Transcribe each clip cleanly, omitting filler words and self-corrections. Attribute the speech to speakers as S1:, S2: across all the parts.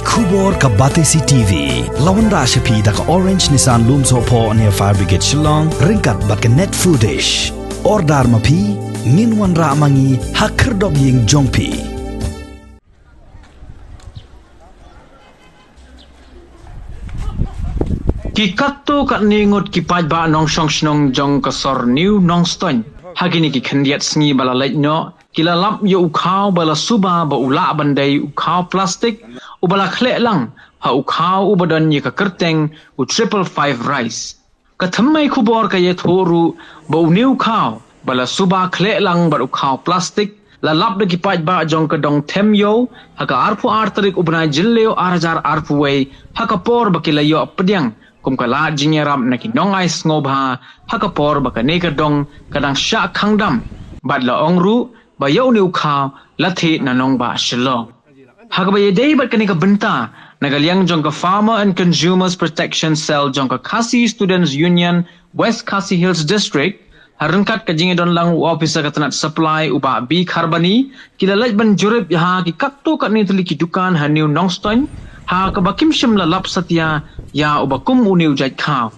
S1: Kubor ka Batesi TV. Lawan Rashapi da ka Orange Nissan Looms Hopo near Fire Brigade Shillong. Ringkat bat ka net footage. Ordar mapi. Minwan ra mangi hakerdog ying jongpi.
S2: Ki katto kat ningut ki paj ba nong shong shnong jong kasor new nong stoin. Hagini ki kendiat sngi bala leit no. Kila lap yo ukau bala suba ba ula bandai ukau plastik. Ubala khlek lang. Ha ukau ubadan ye ka kerteng u 555 rice. Kathamai kubor ka ye thoru ba u new ukau. Bala suba khlek lang ba ukau plastik. La lap de ki paj ba jong ka dong tem yo. Haka arpu artarik ubana jilleo arajar arpu way. Haka por ba kila yo apdyang. Kum kala jingeram na kinong ais ngobha hakapor baka nekadong kadang sya kangdam badla ongru bayaw ni ukhaw lathi nanong ba shilong hakabaye day bat kanika benta nagalyang jong ka Farmer and Consumers Protection Cell jong ka Khasi Students Union West Khasi Hills District harungkat ka jingedon lang officer katanat supply uba bi kharbani kilalaj ban jurib yaha ki kakto kat ni tuli ki dukan haniu nongston ha kabakim shim la lap satya ya ubakum uniu jait khaw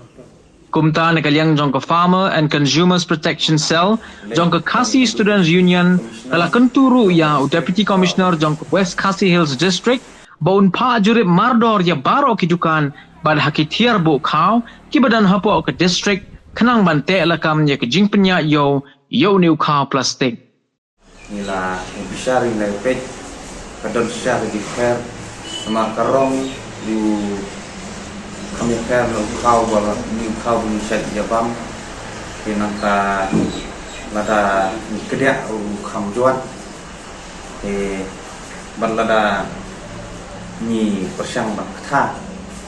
S2: kumta nagalyang jong ka Farmer and Consumers Protection Cell jong ka Khasi Students Union kala kenturu ya Deputy Commissioner jong ka West Khasi Hills District baun pa jurib mardor ya baro kidukan bad hakitiar bu khaw kibadan hapo ka district kanang bante lakam ya kejing penya yo niu khaw plastik
S3: nila bisari na pet kadon siya di fair sama karong di kami fair lo kau bala ni kau ni syat jabam pinangka lada ni kedia u kham juat balada ni persyang bakta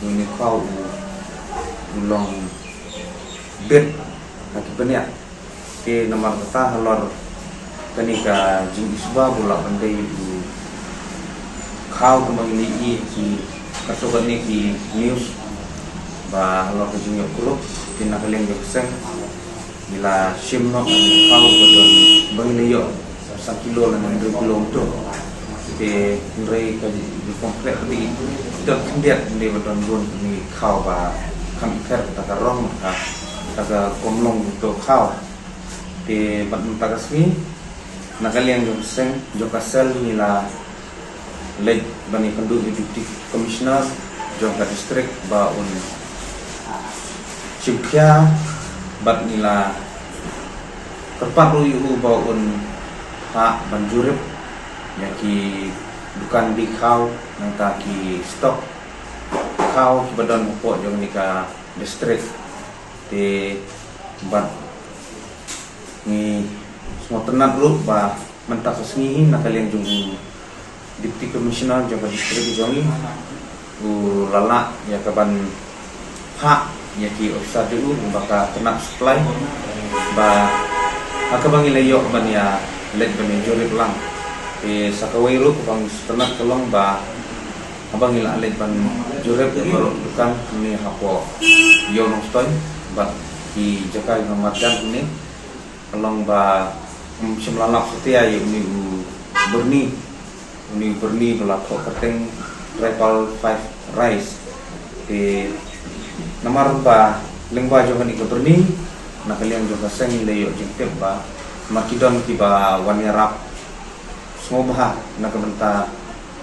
S3: ni kau ulong bet akibatnya ke nomor kata halor kenika jing isba bola pandai kau kemangini ki kasukan ni ki news ba halor ke jing yokuluk pinakaleng yokseng bila simno kau bodon bangini yo 1 kilo lan 2 kilo tu ke nrei ka di komplek di dok kendiat ni bodon gun ni kau ba kami fer takarong ka taga komlong to kau di Bantagasmi nakaliang yokseng jokasel nila lej bani penduk Deputy Commissioner jongka distrik baun Cipkia bat nila kerpat ruyu baun hak banjurip yaki bukan di kau nangka ki stok kau badan upok jong nika distrik di bat ni semua tenat lu ba mentak sengihi nakaliang jong Deputy Commissioner jongka distrik jongi u lala ya kaban hak ya ki ofisa dulu baka tenat supply ba akabang ilayo ban ya let ban jurip lang sakawai lu bang tenat kelong ba abang ila let ban jurip baru dukan ni hapo yo nong stoy ba ki jakai ngamarkan ini kelong ba semlalap setia ya ini berni belakang kerteng triple 5 rice di nomor ba lengba johan ikut berni nakaliang juga seng leyo jengtep ba makidon kiba wanyarap semua nakabenta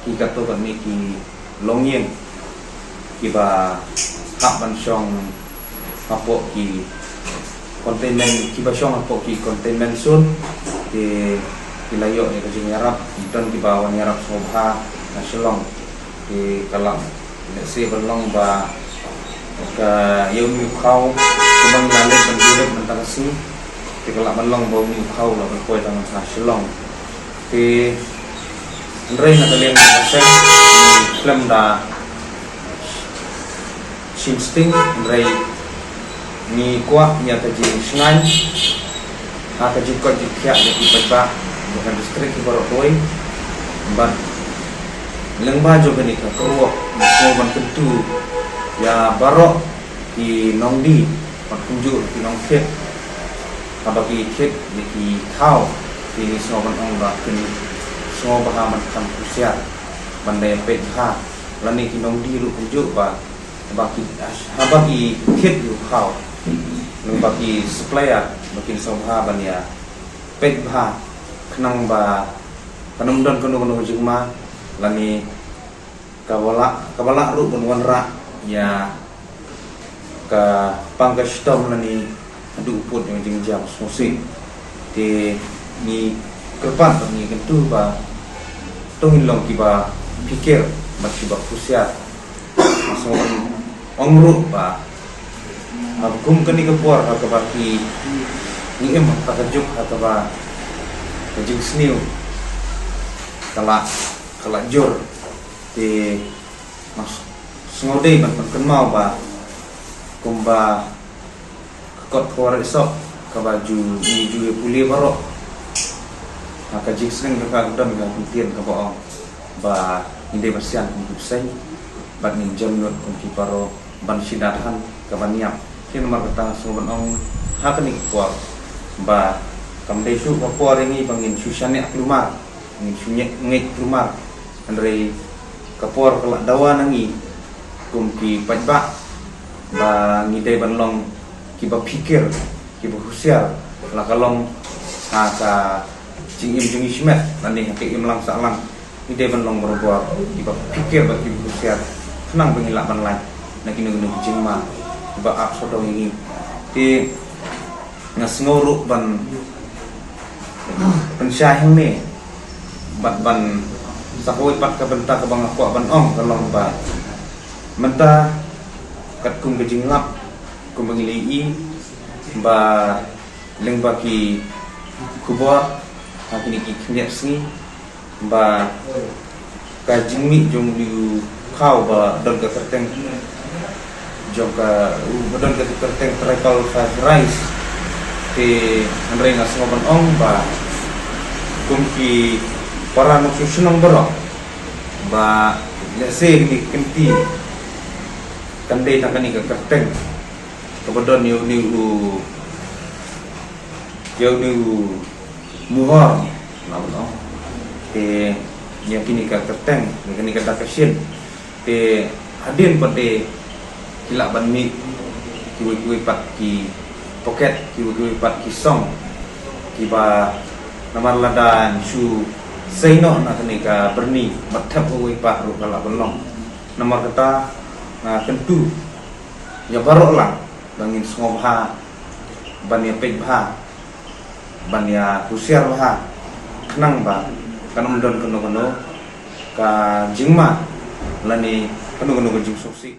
S3: ki kato kami ki longyeng kiba hak bansyong hapo ki containment kiba syong hapo ki containment zone di kilayo ni kajing yarap dan di bawah yarap sobha nasional di kalam nasi berlong ba ke yaumi kau kumang lalai penjurip mentangasi di kalam berlong bau mi kau lah berkoi tangan nasional di nrei nakaliang pasal film da simsting nrei ni kuat nya kajing sengai ha kajing kau jikya jadi pecah bukan distrik di Barokoi, ban lengba juga ni keruak semua tentu ya barok di nongdi, kunjur di nongket, abagi ket di kau di semua orang bah kini semua bahaman kan usia bandai pekha lani kinong di lu kujuk ba bagi hit yu kau nang bagi supplier bagi sobha bania pet bha kenang ba panumdon kono jingma lani kabala ru bunwan ra ya ka pangkastom lani adu put yang jingjam sosi te ni kerpan ni kentu ba tongin long kiba pikir makiba kusia masuk ongru ba hukum kani kepuar atau baki ni em pakajuk atau ba kajing sniu kala jor di mas ngode ban kenmau ba kumba kot kuar esok ke baju ni juga pulih barok maka jik sering ke kadam ke kuntian ke bohong ba ide bersian untuk saya bat nin jam not kunti paro ban sidatan ke baniap kini nomor kata soban ong hakani kuar ba kamdai su kuar ini bangin susane aklumar ngin sunyek ngit klumar andre kapor kelak dawa nangi kumpi pajba ba ngidai banlong kiba pikir kiba husiar la kalong ka jingim jingi smet nanti hake imlang salang ngidai banlong berbuat kiba pikir ba kiba husiar senang pengilak banlai nak kini guna jingma kiba ak sodong ini di ngasngoruk ban pensyahing ni ban sahoy pat ka benta ka bang ako ban ong kalong ba menta kat kum gejinglap kum bangilii ba leng baki kubot hakini ki khniat sni ba ka jingmi jong liu khau ba don ka kerteng jong ka don ka kerteng triple fried rice te andre ngas ngoban ong ba kum ki para nususunong berok ba lese di kenti kandai takani ke kerteng kemudian niu muhor lawan te yang kini ke kerteng kini ke dakasin te hadin pada kilak banmi kiwi pat ki poket kiwi pat ki song kiba namar ladan su Saino nak nikah berni matap uwi pak ru kalau belum nomor kata tentu ya barok lah bangin sengobha bania pejbha bania husiar bha kenang ba kanum don kono ka jingma lani kono jing soksi